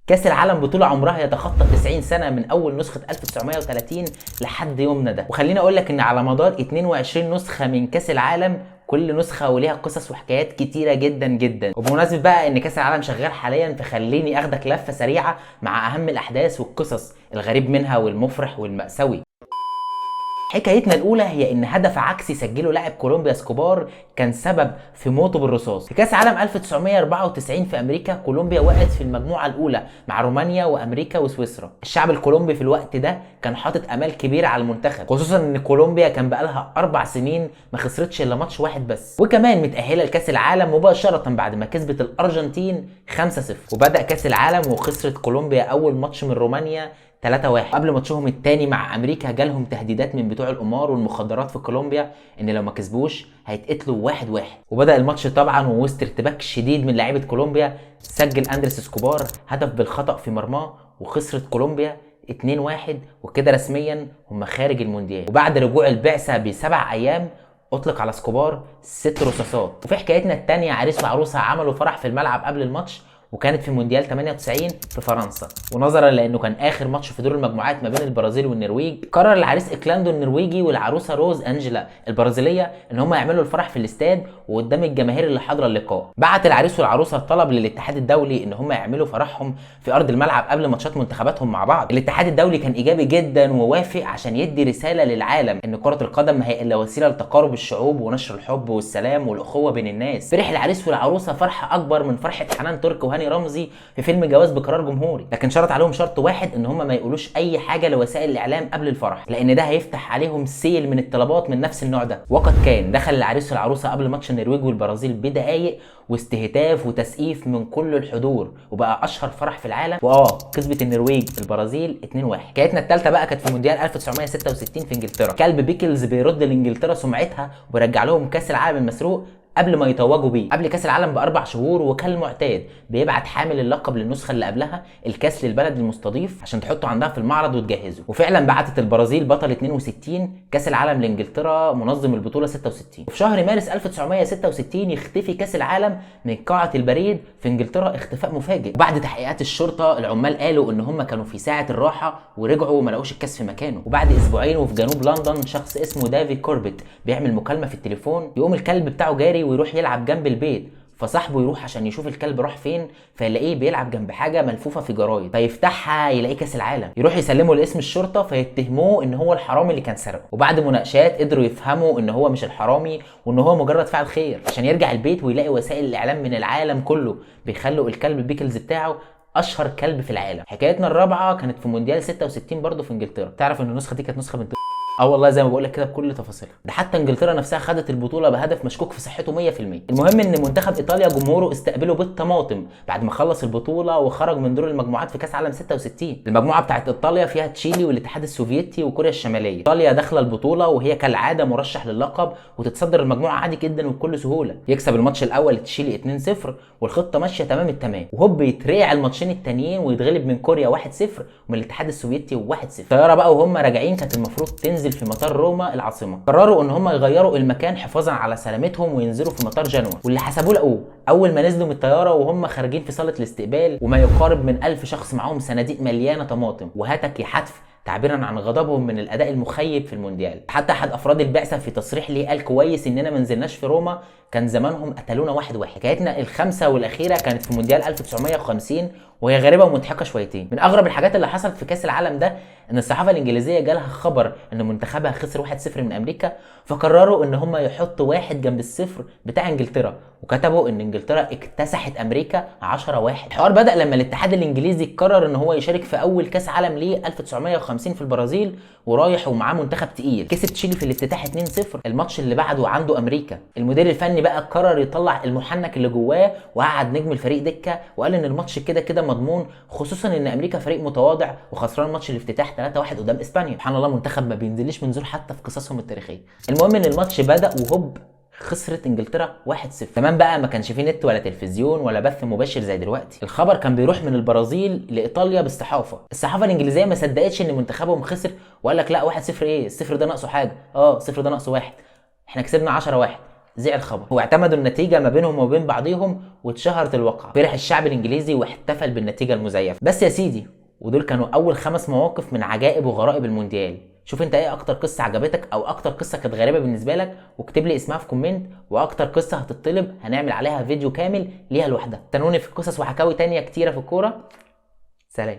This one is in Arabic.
كاس العالم بطولة عمرها يتخطى 90 سنة من أول نسخة 1930 لحد يومنا ده. وخليني أقول لك إن على مدار 22 نسخة من كاس العالم كل نسخة وليها قصص وحكايات كتيرة جدا جدا. وبمناسبة بقى إن كاس العالم شغال حاليا، فخليني أخدك لفة سريعة مع أهم الأحداث والقصص الغريب منها والمفرح والمأساوي. حكايتنا الاولى هي ان هدف عكسي سجله لاعب كولومبيا اسكوبار كان سبب في موته بالرصاص. في كاس عالم 1994 في امريكا، كولومبيا وقعت في المجموعه الاولى مع رومانيا وامريكا وسويسرا. الشعب الكولومبي في الوقت ده كان حاطط امال كبيره على المنتخب، خصوصا ان كولومبيا كان بقالها 4 سنين ما خسرتش الا ماتش واحد بس، وكمان متاهله لكاس العالم مباشره بعد ما كسبت الارجنتين 5-0. وبدا كاس العالم وخسرت كولومبيا اول ماتش من رومانيا 3-1. قبل ماتشهم الثاني مع امريكا جالهم تهديدات من بتوع القمار والمخدرات في كولومبيا ان لو ما كسبوش هيتقتلوا 1-1. وبدا الماتش طبعا ووسط ارتباك شديد من لاعيبه كولومبيا، سجل اندريس اسكوبار هدف بالخطا في مرماه وخسرت كولومبيا 2-1، وكده رسميا هم خارج المونديال. وبعد رجوع البعثه ب7 ايام اطلق على اسكوبار 6 رصاصات. وفي حكايتنا الثانيه عريس وعروسه عملوا فرح في الملعب قبل الماتش، وكانت في مونديال 98 في فرنسا. ونظرا لانه كان اخر ماتش في دور المجموعات ما بين البرازيل والنرويج، قرر العريس اكلاندو النرويجي والعروسه روز انجلا البرازيليه ان هم يعملوا الفرح في الاستاد وقدام الجماهير اللي حاضره اللقاء. بعت العريس والعروسه طلب للاتحاد الدولي ان هم يعملوا فرحهم في ارض الملعب قبل ماتشات منتخباتهم مع بعض. الاتحاد الدولي كان ايجابي جدا ووافق عشان يدي رساله للعالم ان كره القدم ما هي الا وسيله لتقارب الشعوب ونشر الحب والسلام والاخوه بين الناس. فرح العريس والعروسه فرحه اكبر من فرحه حنان ترك وهاني رمزي في فيلم جواز بقرار جمهوري، لكن شرط عليهم شرط واحد ان هم ما يقولوش اي حاجه لوسائل الاعلام قبل الفرح، لان ده هيفتح عليهم سيل من الطلبات من نفس النوع ده. وقد كان دخل العريس والعروسه قبل ماتش النرويج والبرازيل بدقائق واستهتاف وتسقيف من كل الحضور، وبقى اشهر فرح في العالم. كسبت النرويج البرازيل 2-1. حكايتنا الثالثه بقى كانت في مونديال 1966 في انجلترا. كلب بيكلز بيرد لانجلترا سمعتها وبيرجع لهم كاس العالم المسروق قبل ما يتوجوا بيه. قبل كاس العالم ب4 شهور، وكالمعتاد بيبعت حامل اللقب للنسخه اللي قبلها الكاس للبلد المستضيف عشان تحطه عندها في المعرض وتجهزه. وفعلا بعتت البرازيل بطل 62 كاس العالم لانجلترا منظم البطوله 66. وفي شهر مارس 1966 يختفي كاس العالم من قاعه البريد في انجلترا اختفاء مفاجئ. وبعد تحقيقات الشرطه العمال قالوا ان هم كانوا في ساعه الراحه ورجعوا وما لقوش الكاس في مكانه. وبعد اسبوعين وفي جنوب لندن شخص اسمه دافي كوربيت بيعمل مكالمه في التليفون، يقوم الكلب بتاعه جاري ويروح يلعب جنب البيت، فصاحبه يروح عشان يشوف الكلب راح فين، فيلاقيه بيلعب جنب حاجه ملفوفه في جرايد، فيفتحها يلاقيه كاس العالم. يروح يسلمه لاسم الشرطه فيتهموه ان هو الحرامي اللي كان سرقه. وبعد مناقشات قدروا يفهموا ان هو مش الحرامي وان هو مجرد فاعل خير، عشان يرجع البيت ويلاقي وسائل الاعلام من العالم كله بيخلوا الكلب بيكلز بتاعه اشهر كلب في العالم. حكايتنا الرابعه كانت في مونديال 66 برضه في انجلترا. تعرف ان النسخه دي كانت نسخه بنت والله زي ما بقول لك كده بكل تفاصيلها. ده حتى انجلترا نفسها خدت البطوله بهدف مشكوك في صحته 100%. المهم ان منتخب ايطاليا جمهوره استقبله بالطماطم بعد ما خلص البطوله وخرج من دور المجموعات في كاس عالم 66. المجموعه بتاعت ايطاليا فيها تشيلي والاتحاد السوفيتي وكوريا الشماليه. ايطاليا داخله البطوله وهي كالعاده مرشح للقب وتتصدر المجموعه عادي جدا وبكل سهوله. يكسب الماتش الاول تشيلي 2-0 والخطه ماشيه تمام التمام، وهوب يتريع الماتشين التانيين ويتغلب من كوريا 1-0 ومن الاتحاد السوفيتي 1-0. الطياره بقى وهم راجعين كانت المفروض تنزل في مطار روما العاصمه. قرروا ان هم يغيروا المكان حفاظا على سلامتهم وينزلوا في مطار جنوة، واللي حسبوه لقوه اول ما نزلوا من الطياره وهم خارجين في صاله الاستقبال وما يقارب من 1000 شخص معاهم صناديق مليانه طماطم وهتك يحتف تعبيرا عن غضبهم من الاداء المخيب في المونديال. حتى احد افراد البعثه في تصريح ليه قال كويس اننا ما نزلناش في روما، كان زمانهم قتلونا 1-1. حكايتنا الخامسه والاخيره كانت في مونديال 1950 وهي غريبه ومضحكه شويتين. من اغرب الحاجات اللي حصلت في كاس العالم ده ان الصحافه الانجليزيه جالها خبر ان منتخبها خسر 1-0 من امريكا، فقرروا ان هم يحطوا 1 جنب الصفر بتاع انجلترا، وكتبوا ان انجلترا اكتسحت امريكا 10-1. الحوار بدا لما الاتحاد الانجليزي قرر ان هو يشارك في اول كاس عالم ليه 1950 في البرازيل، ورايح ومعاه منتخب تقيل. كسب تشيلي في الافتتاح 2-0. الماتش اللي بعده عنده امريكا. المدير الفني بقى قرر يطلع المحنك اللي جواه وقعد نجم الفريق دكه، وقال ان الماتش كده كده مضمون، خصوصا ان امريكا فريق متواضع وخسران ماتش الافتتاح 3-1 قدام اسبانيا. سبحان الله منتخب ما بينزلش من زور حتى في قصصهم التاريخيه. المهم ان الماتش بدا وهوب خسرت انجلترا 1-0. كمان بقى ما كانش فيه نت ولا تلفزيون ولا بث مباشر زي دلوقتي. الخبر كان بيروح من البرازيل لايطاليا بالصحافه. الصحافه الانجليزيه ما صدقتش ان منتخبهم خسر وقال لك لا 1-0 ايه، الصفر ده ناقصه حاجه، الصفر ده ناقصه 1، احنا كسبنا 10-1. زعل خبر، واعتمدوا النتيجه ما بينهم وبين بعضيهم، واتشهرت الواقعه. فرح الشعب الانجليزي واحتفل بالنتيجه المزيفه. بس يا سيدي، ودول كانوا اول 5 مواقف من عجائب وغرائب المونديال. شوف انت ايه اكتر قصه عجبتك او اكتر قصه كانت غريبه بالنسبه لك، واكتب لي اسمها في كومنت، واكتر قصه هتطلب هنعمل عليها فيديو كامل ليها لوحدها. استنوني في قصص وحكاوي تانية كتيره في الكوره. سلام.